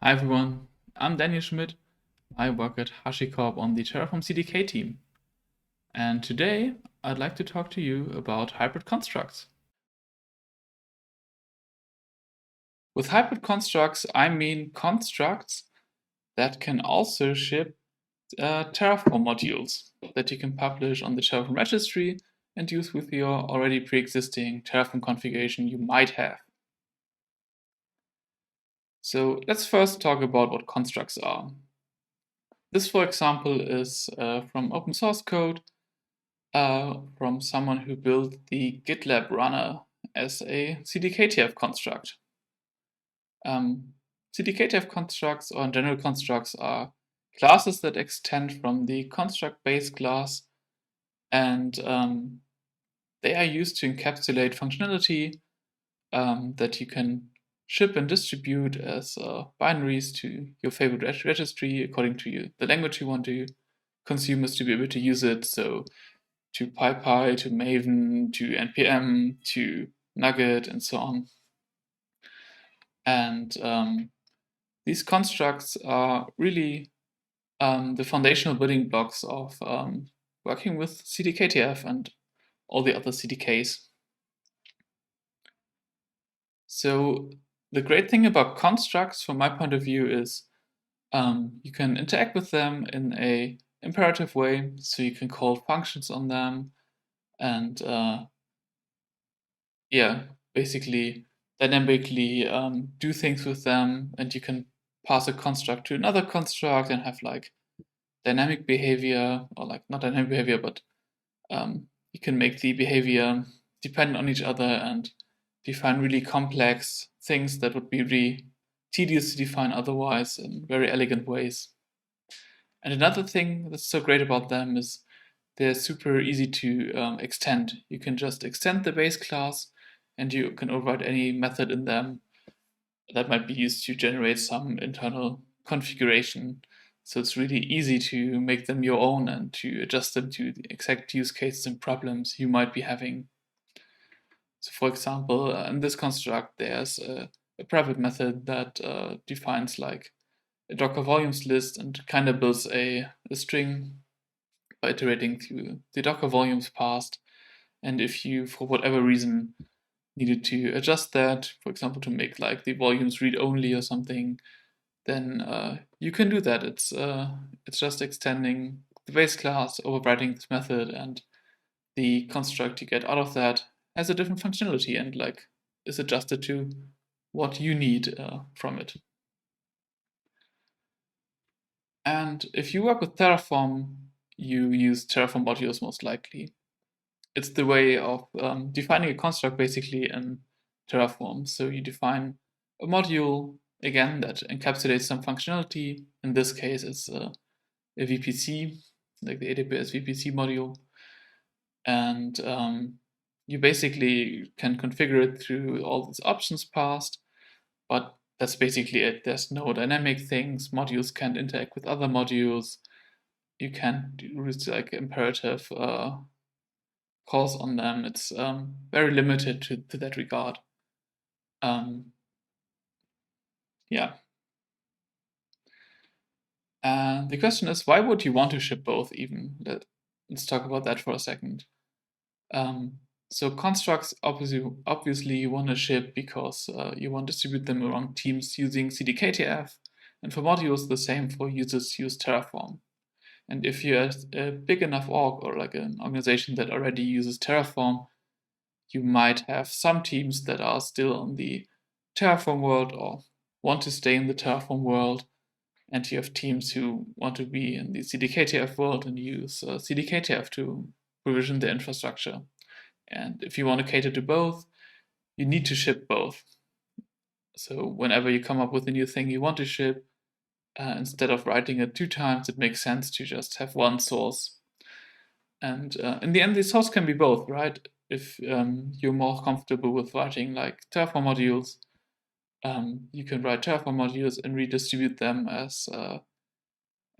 Hi everyone, I'm Daniel Schmidt. I work at HashiCorp on the Terraform CDK team. And today I'd like to talk to you about hybrid constructs. With hybrid constructs, I mean constructs that can also ship Terraform modules that you can publish on the Terraform registry and use with your already pre-existing Terraform configuration you might have. So let's first talk about what constructs are. This, for example, is from open source code from someone who built the GitLab runner as a CDKTF construct. CDKTF constructs, or in general constructs, are classes that extend from the construct base class, and they are used to encapsulate functionality that you can ship and distribute as binaries to your favorite registry according to the language you want to consumers to be able to use it. So to PyPy, to Maven, to NPM, to Nugget, and so on. And these constructs are really the foundational building blocks of working with CDKTF and all the other CDKs. So the great thing about constructs, from my point of view, is you can interact with them in a imperative way. So you can call functions on them, and basically dynamically do things with them, and you can pass a construct to another construct and have like dynamic behavior, or like not dynamic behavior, but you can make the behavior depend on each other and define really complex things that would be really tedious to define otherwise in very elegant ways. And another thing that's so great about them is they're super easy to extend. You can just extend the base class and you can override any method in them that might be used to generate some internal configuration. So it's really easy to make them your own and to adjust them to the exact use cases and problems you might be having. So for example, in this construct, there's a private method that defines like a Docker volumes list and kind of builds a string by iterating through the Docker volumes passed. And if you, for whatever reason, needed to adjust that, for example, to make like the volumes read only or something, then you can do that. It's just extending the base class, overriding this method, and the construct you get out of that has a different functionality and like is adjusted to what you need from it. And if you work with Terraform, you use Terraform modules most likely. It's the way of defining a construct basically in Terraform. So you define a module, again, that encapsulates some functionality. In this case, it's a VPC, like the AWS VPC module. And you basically can configure it through all these options passed, but that's basically it. There's no dynamic things. Modules can't interact with other modules. You can't do like imperative calls on them. It's very limited to that regard. Yeah. And the question is, why would you want to ship both even? Let's talk about that for a second. So constructs obviously you want to ship because you want to distribute them around teams using CDKTF, and for modules the same for users who use Terraform. And if you're a big enough org or like an organization that already uses Terraform, you might have some teams that are still in the Terraform world or want to stay in the Terraform world, and you have teams who want to be in the CDKTF world and use CDKTF to provision their infrastructure. And if you want to cater to both, you need to ship both. So whenever you come up with a new thing you want to ship, instead of writing it 2 times, it makes sense to just have one source. And in the end, the source can be both, right? If you're more comfortable with writing like Terraform modules, you can write Terraform modules and redistribute them as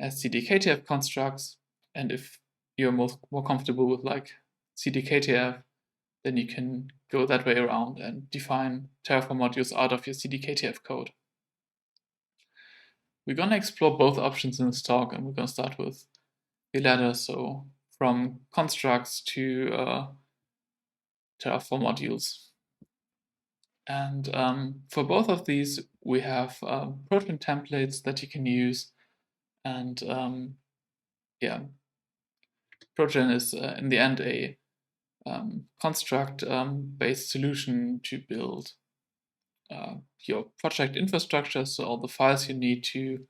CDKTF constructs. And if you're more comfortable with like CDKTF, then you can go that way around and define Terraform modules out of your CDKTF code. we're going to explore both options in this talk, and we're going to start with the latter, so from constructs to Terraform modules. And for both of these, we have proton templates that you can use. And yeah, proton is in the end a construct-based solution to build your project infrastructure, so all the files you need to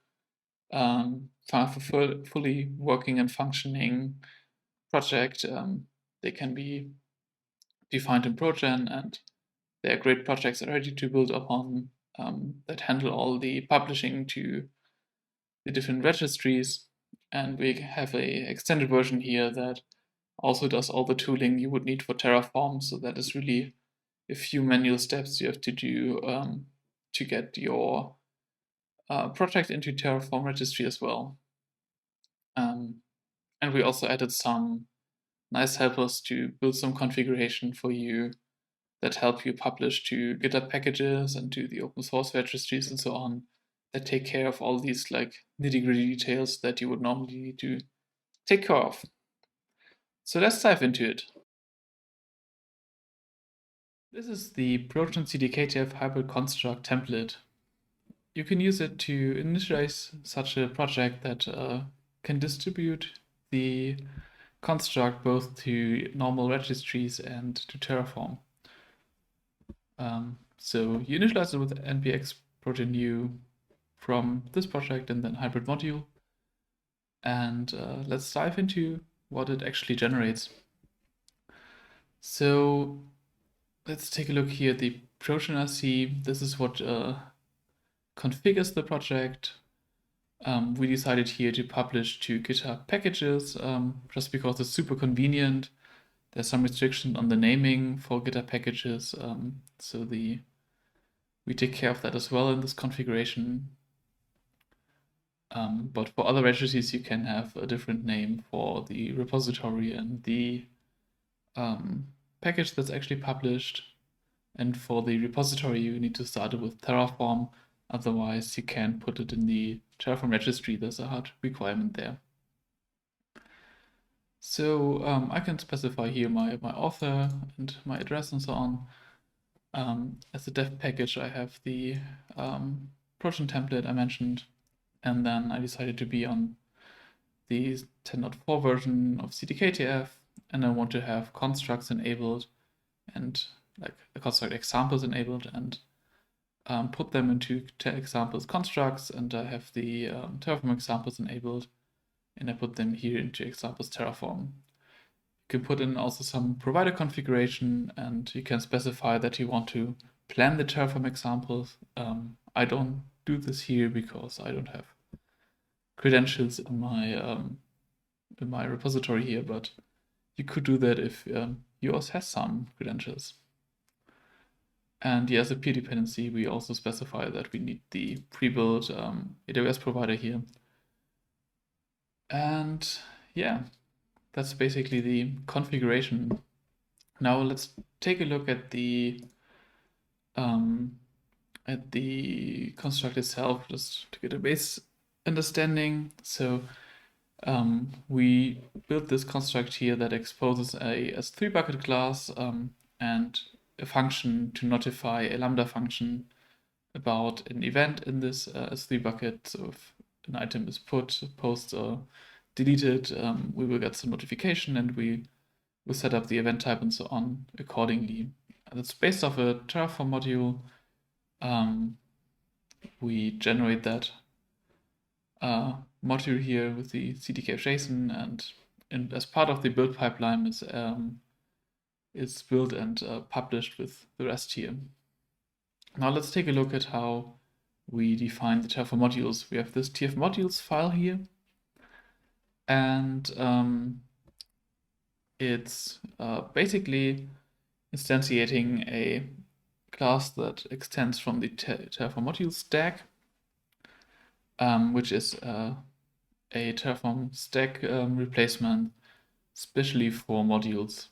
have a fully working and functioning project. They can be defined in Progen, and they are great projects already to build upon that handle all the publishing to the different registries. And we have a extended version here that also does all the tooling you would need for Terraform. So that is really a few manual steps you have to do to get your project into Terraform registry as well. And we also added some nice helpers to build some configuration for you that help you publish to GitHub packages and to the open source registries and so on, that take care of all these like nitty-gritty details that you would normally need to take care of. So let's dive into it. This is the Proton CDKTF hybrid construct template. You can use it to initialize such a project that can distribute the construct both to normal registries and to Terraform. So you initialize it with npx proton new from this project and then hybrid module. And let's dive into what it actually generates. So let's take a look here at the Proton RC. This is what configures the project. We decided here to publish to GitHub packages just because it's super convenient. There's some restriction on the naming for GitHub packages, so we take care of that as well in this configuration. But for other registries, you can have a different name for the repository and the package that's actually published. And for the repository, you need to start it with Terraform. Otherwise, you can't put it in the Terraform registry. There's a hard requirement there. So I can specify here my author and my address and so on. As a dev package, I have the Proton template I mentioned, and then I decided to be on the 10.4 version of CDKTF, and I want to have constructs enabled and like the construct examples enabled, and put them into examples constructs, and I have the Terraform examples enabled, and I put them here into examples Terraform. You can put in also some provider configuration, and you can specify that you want to plan the Terraform examples. I don't do this here because I don't have credentials in my repository here, but you could do that if yours has some credentials. And yeah, as a peer dependency, we also specify that we need the pre-built AWS provider here. And yeah, that's basically the configuration. Now let's take a look at the construct itself, just to get a base understanding. So we built this construct here that exposes a S3 bucket class and a function to notify a Lambda function about an event in this S3 bucket. So if an item is put, post, or deleted, we will get some notification, and we will set up the event type and so on accordingly. That's based off a Terraform module. We generate that module here with the CDK JSON, and as part of the build pipeline is built and published with the rest here. Now let's take a look at how we define the Terraform modules. We have this TF modules file here, and it's basically instantiating a class that extends from the Terraform module stack, which is a Terraform stack replacement, especially for modules.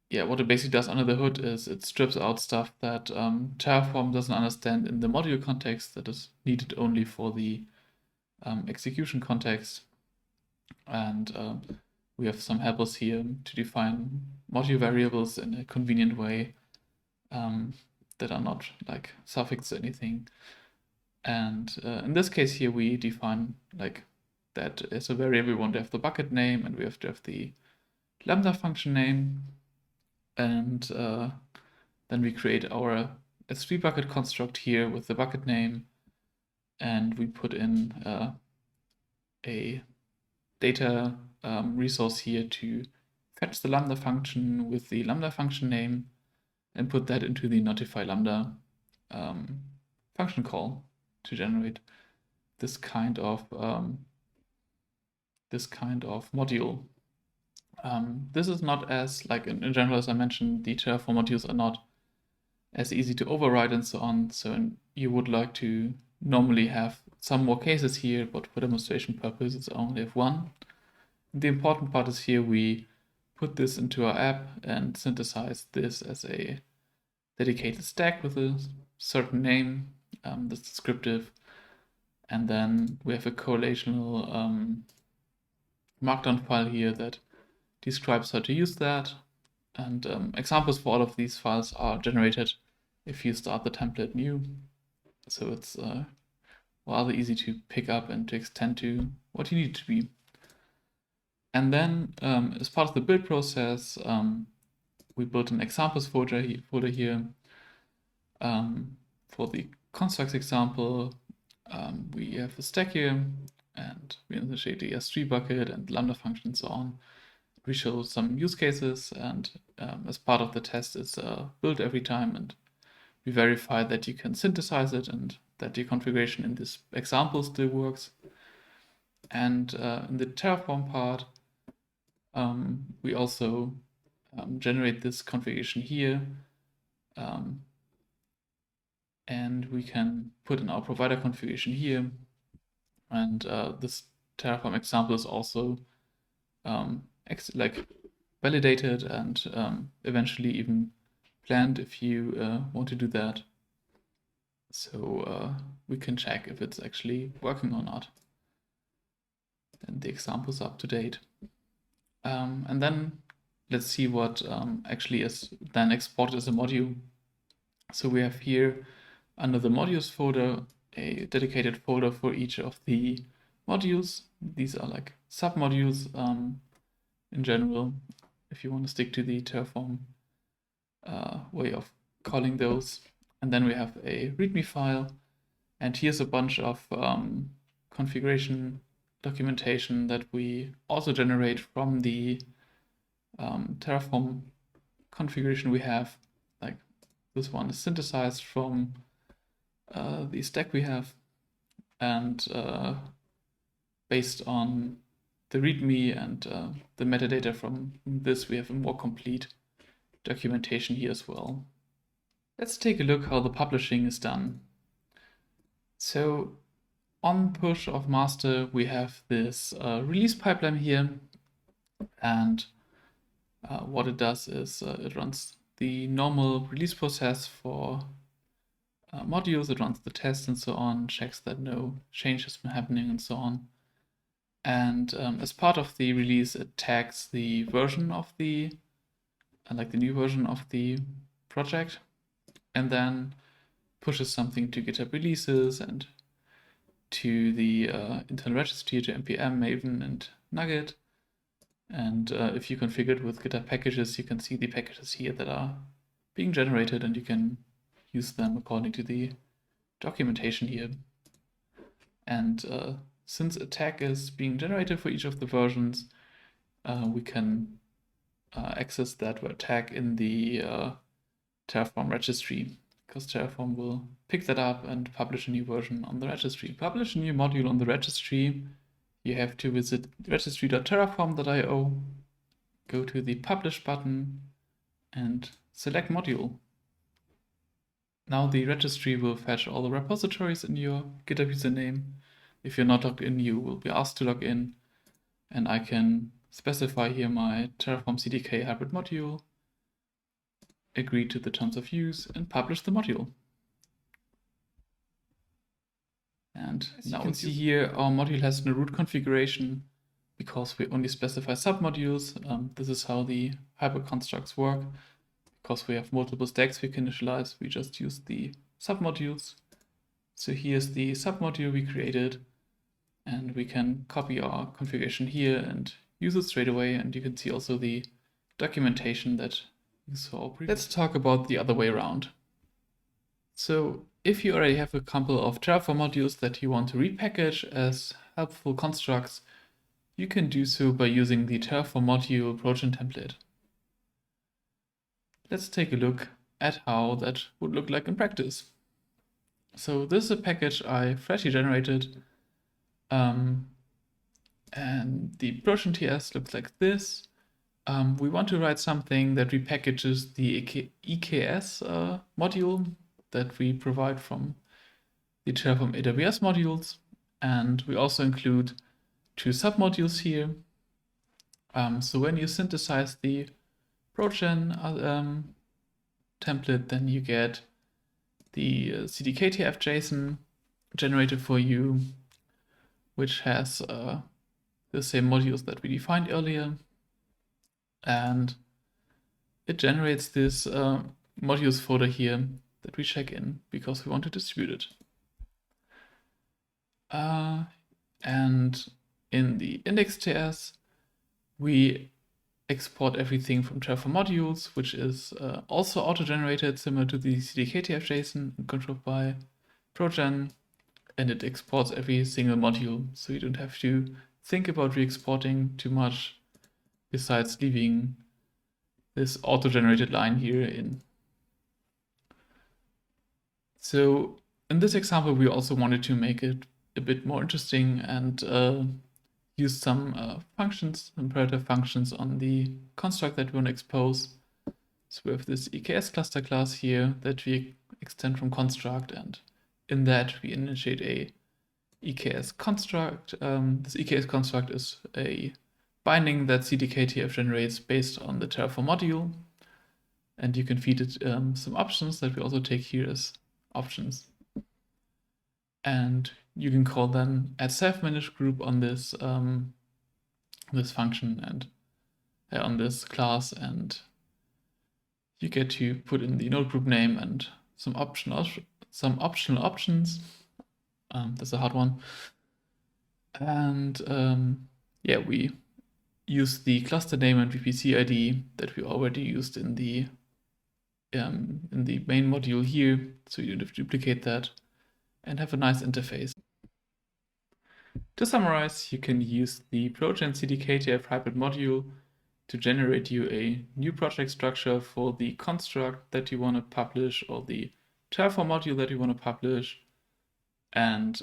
yeah, what it basically does under the hood is it strips out stuff that Terraform doesn't understand in the module context that is needed only for the execution context. And we have some helpers here to define module variables in a convenient way that are not like suffixed or anything. And in this case here, we define like that as a variable, we want to have the bucket name and we have to have the Lambda function name. And then we create our S3 bucket construct here with the bucket name. And we put in a data resource here to fetch the Lambda function with the Lambda function name and put that into the notify Lambda function call to generate this kind of module. This is not as, like in general, as I mentioned, the Terraform modules are not as easy to override and so on. So you would like to normally have some more cases here, but for demonstration purposes, I only have one. The important part is here we put this into our app and synthesize this as a dedicated stack with a certain name that's descriptive. And then we have a correlational markdown file here that describes how to use that. And examples for all of these files are generated if you start the template new. So it's rather easy to pick up and to extend to what you need it to be. And then as part of the build process, we built an examples folder here for the constructs example. We have a stack here, and we initiate the S3 bucket and Lambda function and so on. We show some use cases, and as part of the test, it's built every time, and we verify that you can synthesize it and that the configuration in this example still works. And in the Terraform part, we also generate this configuration here, and we can put in our provider configuration here. And this Terraform example is also validated and eventually even planned if you want to do that. So we can check if it's actually working or not. And the example is up to date. And then let's see what actually is then exported as a module. So we have here under the modules folder a dedicated folder for each of the modules. These are like submodules in general, if you want to stick to the Terraform way of calling those. And then we have a README file, and here's a bunch of configuration documentation that we also generate from the Terraform configuration we have. Like this one is synthesized from the stack we have, and based on the README and the metadata from this, we have a more complete documentation here as well. Let's take a look how the publishing is done. So on push of master, we have this release pipeline here, and what it does is it runs the normal release process for modules. It runs the test and so on, checks that no change has been happening and so on. And as part of the release, it tags the version of the, like the new version of the project, and then pushes something to GitHub releases and to the internal registry, to npm, Maven, and Nugget. And if you configure it with GitHub packages, you can see the packages here that are being generated, and you can use them according to the documentation here. And since a tag is being generated for each of the versions, we can access that tag in the Terraform registry, because Terraform will pick that up and publish a new version on the registry. Publish a new module on the registry, you have to visit registry.terraform.io, go to the publish button and select module. Now the registry will fetch all the repositories in your GitHub username. If you're not logged in, you will be asked to log in, and I can specify here my Terraform CDK hybrid module, agree to the terms of use, and publish the module. And now you can see here our module has no root configuration because we only specify submodules. This is how the hyperconstructs work. Because we have multiple stacks we can initialize, we just use the submodules. So here's the submodule we created, and we can copy our configuration here and use it straight away. And you can see also the documentation that you saw previously. Let's talk about the other way around. So if you already have a couple of Terraform modules that you want to repackage as helpful constructs, you can do so by using the Terraform Module Proton template. Let's take a look at how that would look like in practice. So this is a package I freshly generated, and the Proton TS looks like this. We want to write something that repackages the EKS module that we provide from the Terraform AWS modules, and we also include 2 submodules here. So when you synthesize the Proton template, then you get the CDKTF JSON generated for you, which has the same modules that we defined earlier, and it generates this modules folder here that we check in because we want to distribute it. And in the index.ts, we export everything from Terraform Modules, which is also auto-generated, similar to the CDKTF JSON and controlled by Proton, and it exports every single module, so you don't have to think about re-exporting too much, besides leaving this auto-generated line here in. So in this example, we also wanted to make it a bit more interesting and use some functions, imperative functions on the construct that we want to expose. So we have this EKS cluster class here that we extend from construct, and in that we initiate a EKS construct. This EKS construct is a binding that CDKTF generates based on the Terraform module, and you can feed it some options that we also take here as options. And you can call then add self-managed group on this this function and on this class, and you get to put in the node group name and some optional options. That's a hard one. And yeah, we use the cluster name and VPC ID that we already used in the main module here, so you don't have to duplicate that, and have a nice interface. To summarize, you can use the Proton CDKTF hybrid module to generate you a new project structure for the construct that you want to publish or the Terraform module that you want to publish, and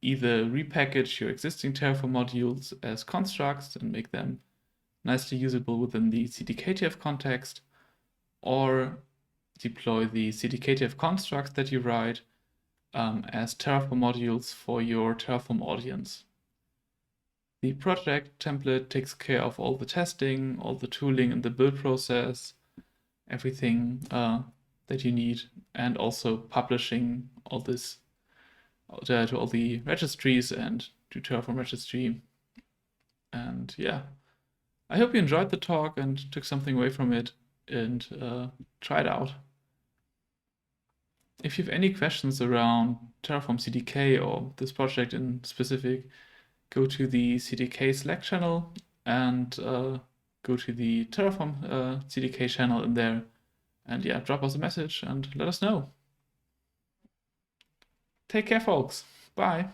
either repackage your existing Terraform modules as constructs and make them nicely usable within the CDKTF context, or deploy the CDKTF constructs that you write as Terraform modules for your Terraform audience. The project template takes care of all the testing, all the tooling and the build process, everything that you need, and also publishing all this to all the registries and to Terraform registry. And yeah, I hope you enjoyed the talk and took something away from it and try it out. If you have any questions around Terraform CDK or this project in specific, go to the CDK Slack channel and go to the Terraform CDK channel in there, and yeah, drop us a message and let us know. Take care, folks. Bye.